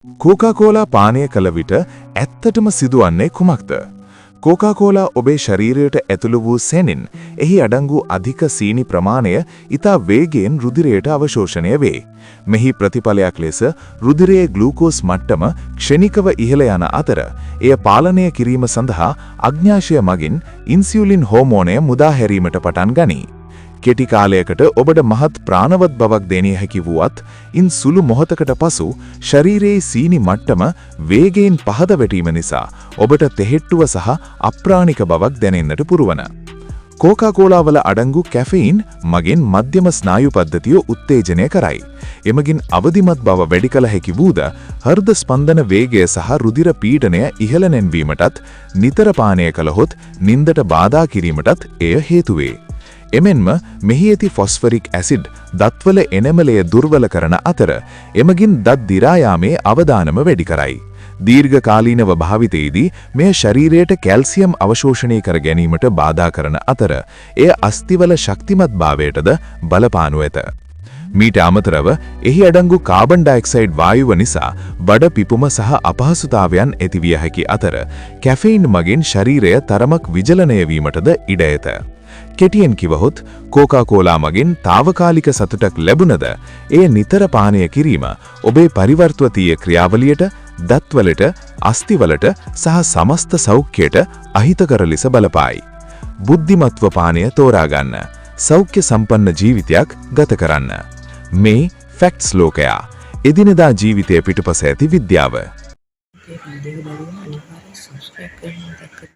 කෝකාකෝලා පානය කළ විට ඇත්තටම සිදුවන්නේ කුමක්ද? කෝකාකෝලා ඔබේ ශරීරයට ඇතුළු වූ සෙනින් එහි අඩංගු අධික සීනි ප්‍රමාණය ඉතා වේගයෙන් රුධිරයට අවශෝෂණය වේ. මෙහි ප්‍රතිඵලයක් ලෙස රුධිරයේ ග්ලූකෝස් මට්ටම ක්ෂණිකව ඉහළ යන අතර එය පාලනය කිරීම සඳහා අග්න්‍යාශය මගින් ඉන්සියුලින් හෝමෝනය මුදා හැරීමට පටන් ගනී. කෙටි කාලයකට ඔබට මහත් ප්‍රාණවත් බවක් දෙනිය හැකි වුවත් ඉන් සුළු මොහොතකට පසු ශරීරයේ සීනි මට්ටම වේගයෙන් පහළ වැටීම නිසා ඔබට තෙහෙට්ටුව සහ අප්‍රාණික බවක් දැනෙන්නට පුරවන. කෝකාකෝලා වල අඩංගු කැෆීන් මගින් මධ්‍යම ස්නායු පද්ධතිය උත්තේජනය කරයි. එමගින් අවදිමත් බව වැඩි කළ හැකි වූද හෘද ස්පන්දන වේගය සහ රුධිර පීඩනය ඉහළ නැන්වීමටත් නිතර පානය කළහොත් නින්දට බාධා කිරීමටත් එය හේතු වේ. එමෙන්ම මෙහි ඇති ෆොස්ෆරික් ඇසිඩ් දත්වල එනමලය දුර්වල කරන අතර එමගින් දත් දිරා යාමේ අවදානම වැඩි කරයි. දීර්ඝකාලීනව භාවිතයේදී මෙය ශරීරයට කැල්සියම් අවශෝෂණය කර ගැනීමට බාධා කරන අතර එය අස්තිවල ශක්තිමත් භාවයටද බලපානු ඇත. මීට අමතරව එහි අඩංගු කාබන් ඩයොක්සයිඩ් වායුව නිසා බඩ පිපුම සහ අපහසුතාවයන් ඇතිවිය හැකි අතර කැෆෙයින් මගින් ශරීරය තරමක් විජලනය වීමටද ඉඩ ඇත. කෙටියෙන් කිවහොත් කෝකාකෝලා මගින් తాවකාලික සතුටක් ලැබුණද එය නිතර පානය කිරීම ඔබේ පරිවර්තවීය ක්‍රියාවලියට දත්වලට අස්තිවලට සහ සමස්ත සෞඛ්‍යයට අහිතකර ලෙස බලපායි. බුද්ධිමත්ව පානය තෝරා ගන්න. සෞඛ්‍ය සම්පන්න ජීවිතයක් ගත කරන්න. මේ ෆැක්ට්ස් ලෝකයා. එදිනෙදා ජීවිතය පිටුපස ඇති විද්‍යාව.